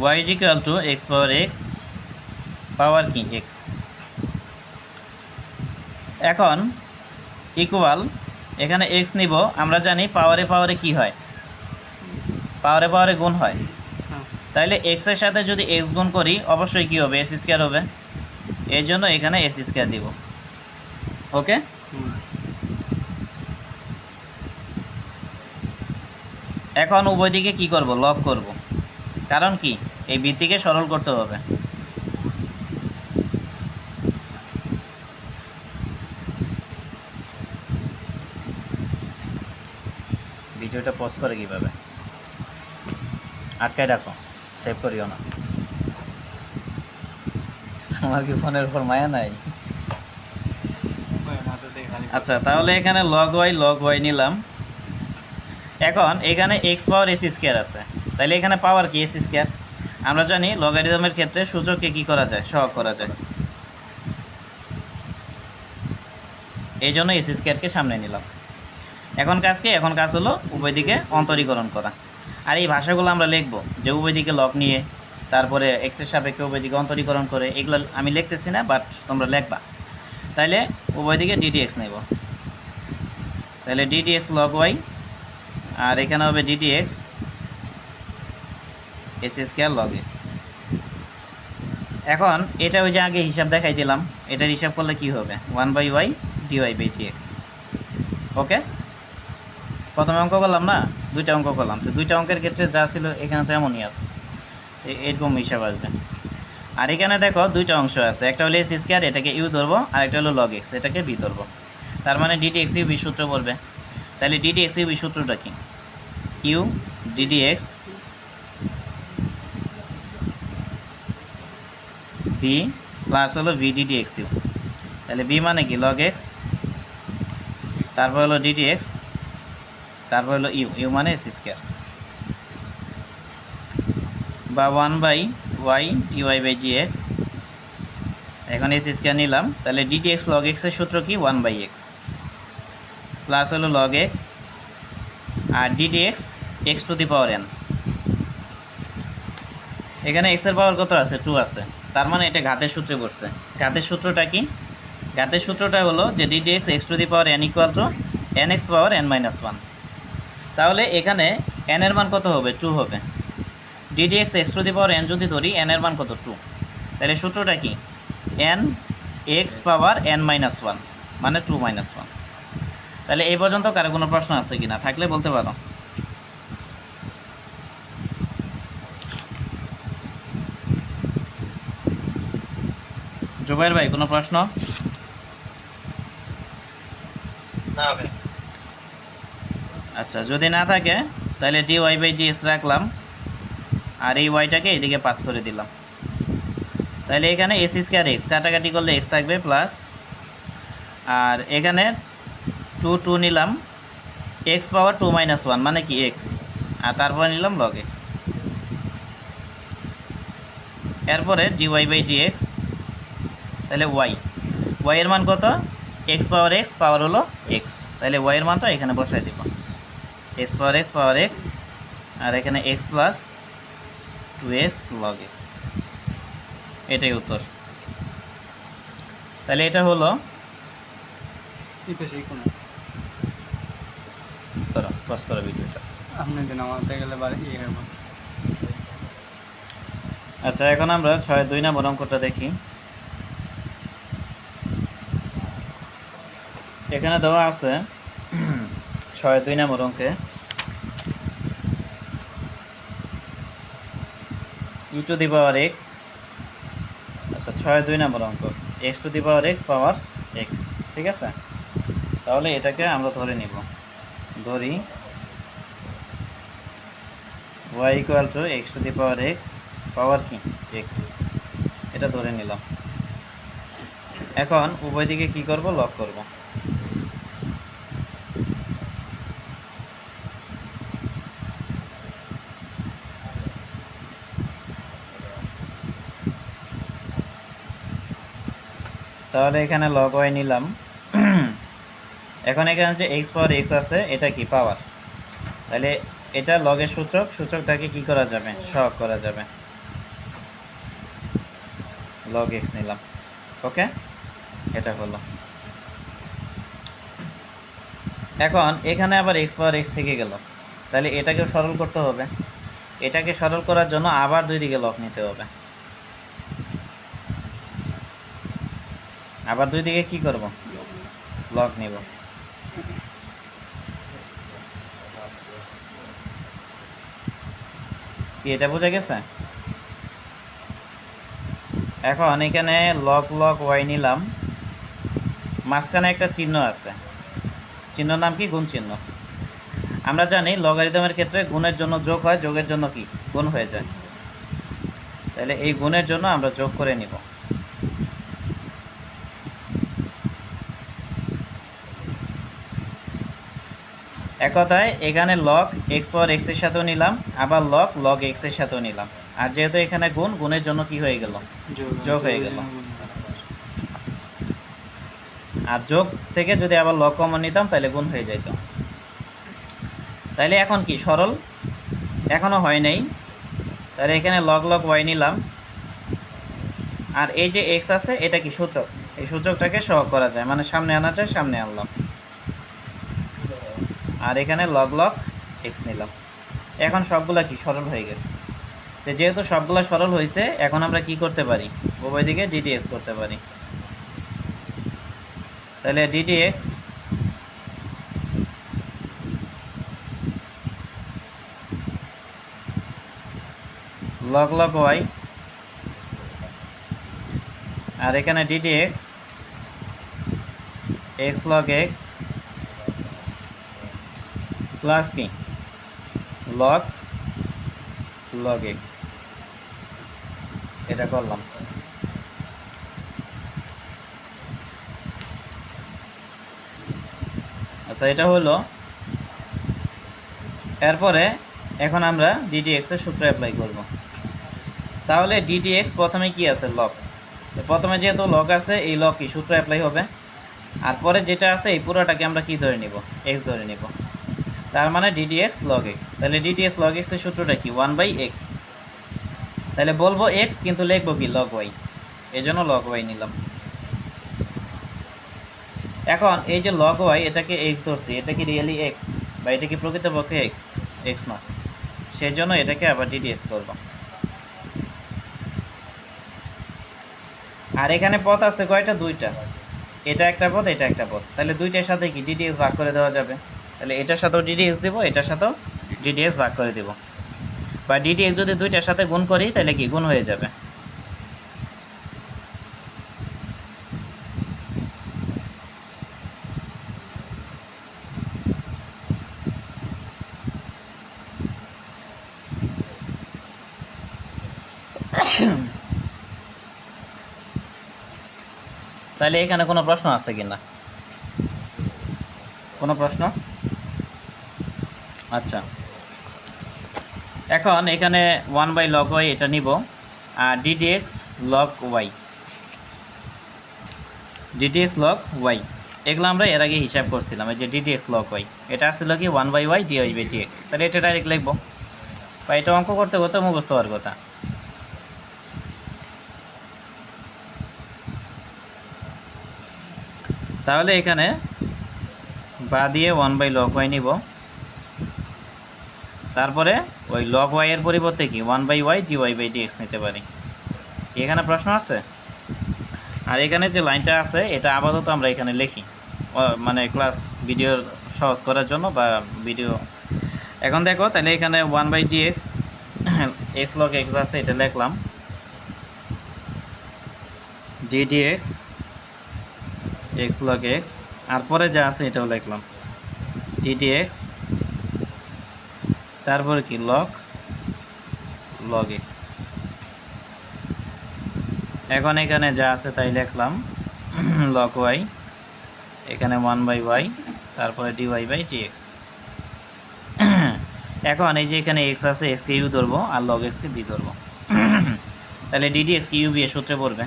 y is equal to x power x, power কি x. এখন equal, এখানে x নিব, আমরা জানি পাওয়ারে পাওয়ারে কি হয়, পাওয়ারে পাওয়ারে গুণ হয়। তাইলে এক্সের সাথে যদি এক্স গুণ করি অবশ্যই কী হবে, এস স্কোয়ার হবে। এর জন্য এখানে এস স্কোয়ার দিব। ওকে, এখন উভয় দিকে কী করব, লব করব। কারণ কি, এই ভিত্তিকে সরল করতে হবে। ভিডিওটা পজ করে কীভাবে, আটকায় রাখো, সেভ করিও না। তোমার কি ফোনের উপর মায়া নাই? আচ্ছা, তাহলে এখানে লগ ওয়াই নিলাম। এখন এখানে এক্স পাওয়ার এস স্কোয়ার আছে, তাহলে এখানে পাওয়ার কি এস স্কোয়ার। আমরা জানি লগারিদমের ক্ষেত্রে সূচককে কি করা যায়, সহগ করা যায়। এই জন্য এস স্কোয়ারকে সামনে নিলাম। এখন কাজ কি, এখন কাজ হলো উভয় দিকে অন্তরীকরণ করা। আর এই ভাষাগুলো আমরা লিখব যে উভয় দিকে লগ নিয়ে তারপরে এক্সের সাপেক্ষে উভয় দিকে অন্তরীকরণ করে, এগুলো আমি লিখতেছি না, বাট তোমরা লিখবা। তাইলে উভয় দিকে ডিটি এক্স নেব, তাহলে ডিটি এক্স লগ ওয়াই, আর এখানে হবে d d x s square log x. এখন এটা ওই যে আগে হিসাব দেখাই দিলাম, এটার হিসাব করলে কি হবে, 1/y dy বাই dx। ওকে, প্রথমে অঙ্ক করলাম না, দুইটা অঙ্ক করলাম, তো দুইটা অঙ্কের ক্ষেত্রে যা ছিল এখানে তো এমনই আছে, এরকম হিসাব আসবে। আর এখানে দেখো দুইটা অংশ আছে, একটা হলো এস স্কোয়ার, এটাকে ইউ ধরবো, আর একটা হলো লগ এক্স, এটাকে বি ধরবো। তার মানে ডিটি এক্স ইউ বি সূত্র পড়বে। তাহলে ডিটি এক্স ইউ বি সূত্রটা কি, u d d x v plus হলো ভি ডিডি এক্স ইউ। তাহলে বি মানে কি লগ এক্স, তারপর হলো ডিডি এক্স, তারপর হলো ইউ, ইউ মানে এস স্কোয়ার, বা 1/y dy বাই dx। এখন এস স্কোয়ার নিলাম, তাহলে ডিটি এক্স লগ এক্সের সূত্র কি 1/x প্লাস হলো লগ এক্স, আর d d x x to the power n. এখানে এক্সের পাওয়ার কত আছে, 2 আছে, তার মানে এটা ঘাতের সূত্রে পড়ছে। ঘাতের সূত্রটা কি, ঘাতের সূত্রটা হলো যে d d x x to the power n equal to n x power n minus 1। তাহলে এখানে এন এর মান কত হবে, 2 হবে। DD x x to the power N যদি ধরি, এন এর মান কত, 2। তাহলে সূত্রটা কি, N x power n minus 1 মানে 2 মাইনাস 1। তাহলে এই পর্যন্ত কারো কোনো প্রশ্ন আছে কি না, থাকলে বলতে পারো। জুবাইর ভাই কোনো প্রশ্ন? না ভাই। আচ্ছা, যদি না থাকে তাহলে d y by d x রাখলাম, আর এই ওয়াইটাকে এইদিকে পাস করে দিলাম। তাহলে এখানে এস স্কোয়ার এক্স কাটাকাটি করলে এক্স থাকবে প্লাস, আর এখানে 2 নিলাম, এক্স পাওয়ার 2 মাইনাস 1 মানে কি এক্স, আর তারপর নিলাম লগ এক্স। এরপরে d y by d x, তাহলে ওয়াই, ওয়াইয়ের মান কত, এক্স পাওয়ার এক্স, পাওয়ার হলো এক্স, তাহলে ওয়াইয়ের মানটা এখানে বসাই দেব, এক্স পাওয়ার এক্স, আর এখানে x plus 2x log x, এটাই উত্তর। তাহলে এটা হলো, করো পজ করো ভিডিওটা। আচ্ছা, এখন আমরা 6-2 নম্বর অঙ্কটা দেখি। এখানে দেওয়া আছে 6-2 নম্বর অঙ্কে ই টু দি পাওয়ার এক্স। আচ্ছা, 6-2 নম্বর অঙ্ক, x to the power x power x, ঠিক আছে। তাহলে এটাকে আমরা ধরে নিব, ধরি y equal to x to the power x power কি এক্স, এটা ধরে নিলাম। এখন উভয় দিকে কি করব, লগ করব। তাহলে এখানে লগ ওয়াই নিলাম। এখন এখানে যে এক্স পাওয়ার এক্স আছে, এটা কি পাওয়ার, তাহলে এটা লগের সূচক, সূচকটাকে কি করা যাবে, সহগ করা যাবে। লগ এক্স নিলাম। ওকে, এটা হলো। এখন এখানে আবার এক্স পাওয়ার এক্স থেকে গেল, তাহলে এটাকেও সরল করতে হবে। এটাকে সরল করার জন্য আবার দুই দিকে লগ নিতে হবে। আবার দুই দিকে কি করব, লগ নিব। কি এটা বোঝা গেছে? এখন এখানে লগ লগ ওয়াই নিলাম, মাঝখানে একটা চিহ্ন আছে, চিহ্ন নাম কি, গুণ চিহ্ন। আমরা জানি লগারিদমের ক্ষেত্রে গুণের জন্য যোগ হয়, যোগের জন্য কি গুণ হয়ে যায়। তাহলে এই গুণের জন্য আমরা যোগ করে নিব। এক কথায় এখানে লগ এক্স পাওয়ার এক্স এর সাথেও নিলাম, আবার লগ লগ এক্স এর সাথেও নিলাম। আর যেহেতু এখানে গুণ, গুণের জন্য কি হয়ে গেল, যোগ হয়ে গেল। আর যোগ থেকে যদি আবার লগ কমন নিতাম তাহলে গুণ হয়ে যেত। তাইলে এখন কি সরল, এখনও হয় নাই। তাহলে এখানে লগ লগ ওয়াই নিলাম, আর এই যে এক্স আছে এটা কি সূচক, এই সূচকটাকে সহগ করা যায়, মানে সামনে আনা যায়, সামনে আনলাম। আর এখানে লগ লগ এক্স নিলাম। এখন সবগুলা কি সরল হয়ে গেছে। তো যেহেতু সবগুলা সরল হয়েছে, এখন আমরা কি করতে পারি, উভয় দিকে ডিডিএক্স করতে পারি। তাহলে ডিডিএক্স লগ লগ ওয়াই, আর এখানে ddx x log x plus কি লগ লগ এক্স, এটা করলাম। আচ্ছা, এটা হলো। এরপরে এখন আমরা ডিডিএক্স এর সূত্র অ্যাপ্লাই করব। তাহলে ডিডিএক্স প্রথমে কি আছে, লগ। প্রথমে যেহেতু লগ আছে, এই লগ কি সূত্র অ্যাপ্লাই হবে। আর পরে যেটা আছে এই পুরোটাকে আমরা কি ধরে নিব, এক্স ধরে নিব। তার মানে ডিডিএক্স লগ এক্স। তাহলে ডিডিএক্স লগ এক্স এর সূত্রটা কি, 1/x। তাহলে বলবো এক্স, কিন্তু লিখবো কি লগ ওয়াই, এই জন্য লগ ওয়াই নিলাম। এখন এই যে লগ ওয়াই, এটাকে এক্স ধরছি, এটা কি রিয়েলি এক্স, বা এটা কি প্রকৃতপক্ষে এক্স, এক্স না। সেই জন্য এটাকে আবার ডিডিএক্স করব। আর এখানে পথ আছে কয়টা, দুইটা। এটা একটা পথ, এটা একটা পথ। তাহলে দুইটার সাথে কি ডিডিএক্স ভাগ করে দেওয়া যাবে। তাহলে এটার সাথেও ডিডিএক্স দেবো, এটার সাথেও ডিডিএক্স ভাগ করে দেবো। বা ডিডিএক্স যদি দুইটার সাথে গুণ করি তাহলে কি গুণ হয়ে যাবে। তাহলে এখানে কোনো প্রশ্ন আছে কিনা, কোনো প্রশ্ন? আচ্ছা, এখন এখানে 1/log y এটা নিব, আর d d x log y, d d x log y এগুলো আমরা এর আগে হিসাব করছিলাম। এই যে ডিডিএক্স লগ ওয়াই, এটা আসছিল কি 1/y dy/dx। তাহলে এটা ডাইরেক্ট লিখবো, বা এটা অঙ্ক করতে করতে মুখস্থ হওয়ার কথা। তাহলে এখানে বা দিয়ে 1/log y নিব, তারপরে ওই লগ ওয়াই এর পরিবর্তে কি 1/y dy/dx নিতে পারি। এখানে প্রশ্ন আছে? আর এখানে যে লাইনটা আছে এটা আপাতত আমরা এখানে লিখি, মানে ক্লাস ভিডিও সহজ করার জন্য, বা ভিডিও। এখন দেখো, তাহলে এখানে 1/dx x log x আছে, এটা লিখলাম। ddx x log x, আর পরে যা আছে এটাও লিখলাম, ddx, তারপরে কি log log x। এখন এখানে যা আছে তাই লিখলাম, log y, এখানে 1/y, তারপরে dy/dx। এখন এই যে এখানে x আছে, x কে u ধরবো, আর log x কে b ধরবো। তাহলে ddx কি u b এর সূত্রে পড়বে।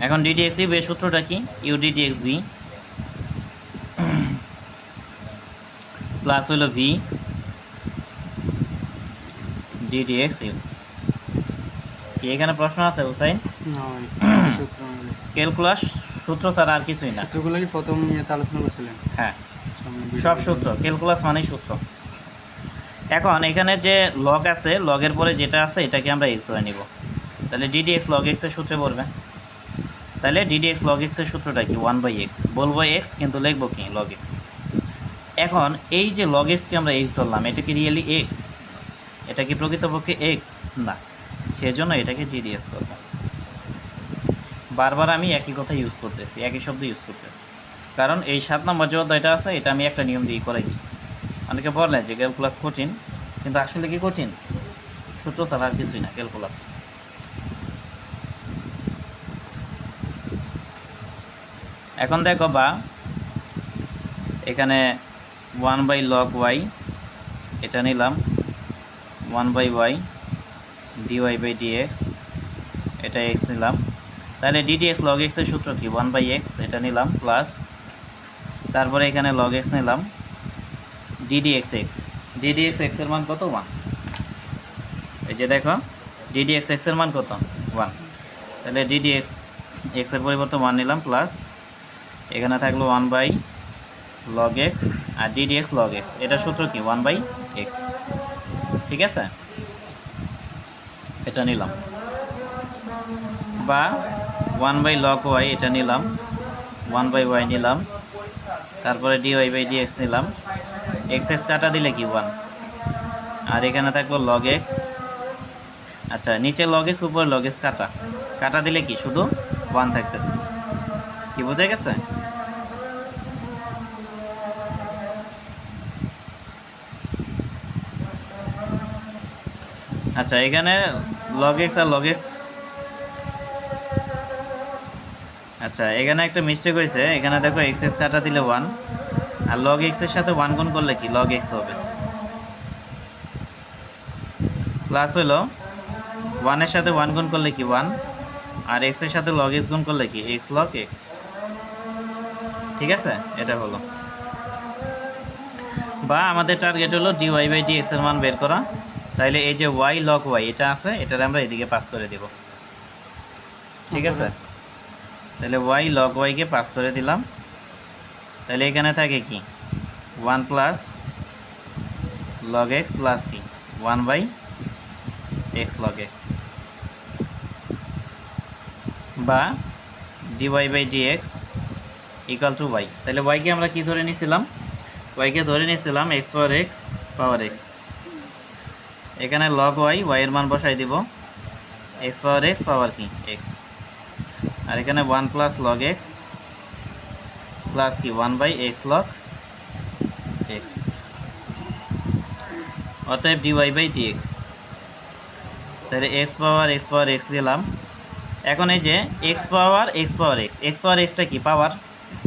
এখন ddx u b এর সূত্রটা কি, u ddx b প্লাস হলো v ddx u। কি এখানে প্রশ্ন আছে হুসাইন? না ভাই, সূত্র অনুযায়ী। ক্যালকুলাস সূত্র ছাড়া আর কিছুই না। সূত্রগুলো কি প্রথম ইয়েতে আলোচনা করছিলেন? হ্যাঁ, আচ্ছা, আমরা ভিডিও সব সূত্র, ক্যালকুলাস মানেই সূত্র। এখন এখানে যে লগ আছে, লগের পরে যেটা আছে এটাকে আমরা এক্স ধরে নিব। তাহলে ডিডি এক্স লগ এক্সের সূত্রে পড়বে। তাহলে ডিডি এক্স লগ এক্সের সূত্রটা কি? 1/x, বলবো এক্স কিন্তু লিখবো কি লগ এক্স। এখন এই যে লগ এক্সকে আমরা এক্স ধরলাম, এটা কি রিয়েলি এক্স? এটা কি প্রকৃতপক্ষে এক্স? না, সেজন্য এটাকে ডিডি এক্স করবো। বারবার আমি একই কথা ইউজ করতেছি, একই শব্দ ইউজ করতেছি, কারণ এই 7 নম্বর যে অধ্যায়টা আছে এটা আমি একটা নিয়ম দিয়ে করাই দিই। অনেকে বললেন যে ক্যালকুলাস কঠিন, কিন্তু আসলে কি কঠিন? সূত্র ছাড়া আর কিছুই না ক্যালকুলাস। এখন দেখো বা এখানে 1/log y এটা নিলাম, 1/y dy/dx, এটা x নিলাম। তাহলে ddx log x এর সূত্র কি? 1/x, এটা নিলাম প্লাস, তারপরে এখানে log x নিলাম, ddx x, ddx x এর মান কত? 1। এই যে দেখো ddx x এর মান কত? 1। তাহলে ddx x এর পরিবর্তে 1 নিলাম প্লাস, এখানে থাকলো 1/log x আর ddx log x, এটা সূত্র কি? 1/x। ঠিক আছে, এটা নিলাম। বা 1/log y এটা নিলাম, 1/y নিলাম, তারপরে dy/dx নিলাম, x x কাটা দিলে কি 1, আর এখানে থাকলো log x। আচ্ছা, নিচে log x উপরে log x কাটা, কাটা দিলে কি শুধু 1 থাকতেছে। কি বোঝা গেছে? আচ্ছা, এখানে log x আর log x, আচ্ছা এখানে একটা মিস্টেক হয়েছে। এখানে দেখো x x কাটা দিলে 1, আর log x এর সাথে 1 গুণ করলে কি log x হবে, প্লাস হলো 1 এর সাথে 1 গুণ করলে কি 1, আর x এর সাথে log x গুণ করলে কি x log x। ঠিক আছে, এটা হলো। বা আমাদের টার্গেট হলো dy/dx এর মান বের করা। তাইলে এই যে y log y এটা আছে, এটার আমরা এদিকে পাস করে দেব। ঠিক আছে, তাহলে y log y কে পাস করে দিলাম। তাহলে এখানে থাকে কি 1 প্লাস log x প্লাস কি 1/x log x, বা dy/dx ইকুয়াল টু y। তাহলে y কে আমরা কি ধরে নিয়েছিলাম? y কে ধরে নিয়েছিলাম x পাওয়ার x পাওয়ার x। এখানে log y, y এর মান বসাই দিব, x পাওয়ার x পাওয়ার কি x, আর এখানে 1 প্লাস log x প্লাস কি 1/x log x, অতএব dy/dx। তাহলে x পাওয়ার x দিলাম। এখন এই যে x পাওয়ার x পাওয়ার xটা কি পাওয়ার,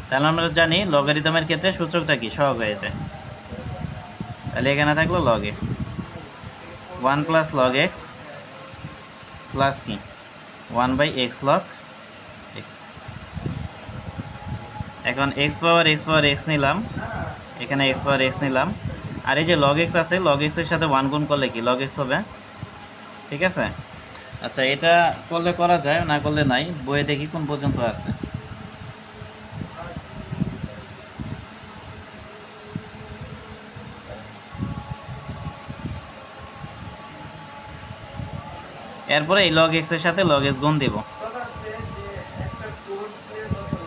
তাহলে আমরা জানি লগারিদমের ক্ষেত্রে সূচকটা কি সহগ হয়ে যায়। তাহলে এখানে থাকলো log x, 1 plus log x plus কি 1/x log x। এখন x পাওয়ার x নিলাম, এখানে x পাওয়ার x নিলাম, আর এই যে log x আছে, log x এর সাথে 1 গুণ করলে কি log x হবে। ঠিক আছে, আচ্ছা এটা করলে করা যায়, না করলে নাই। বইয়ে দেখি কোন পর্যন্ত আছে। এরপরে এই log x এর সাথে log x গুণ দেব,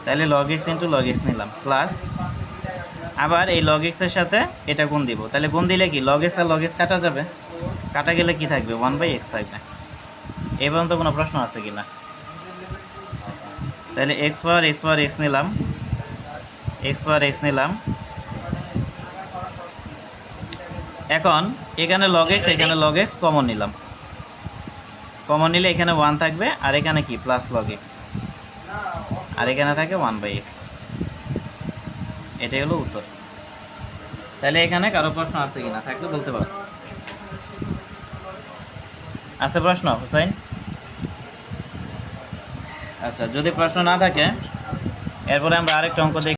তাহলে log x into log x নিলাম প্লাস, আবার এই log x এর সাথে এটা গুণ দিব। তাহলে গুণ দিলে কি log x আর log x কাটা যাবে, কাটা গেলে কি থাকবে 1/x থাকবে। এই পর্যন্ত কোনো প্রশ্ন আছে কি না? তাহলে x পাওয়ার x নিলাম, এখন এখানে log x এখানে log x কমন নিলাম, কমন নিলে এখানে 1 থাকবে, আর এখানে কি প্লাস log x, আর এখানে থাকে 1/x। এটাই হলো উত্তর। তাহলে এখানে কারো প্রশ্ন আছে কিনা, থাকলে বলতে পারো। আছে প্রশ্ন হুসাইন? আচ্ছা, যদি প্রশ্ন না থাকে এরপরে আমরা আরেকটা অঙ্ক দেখি।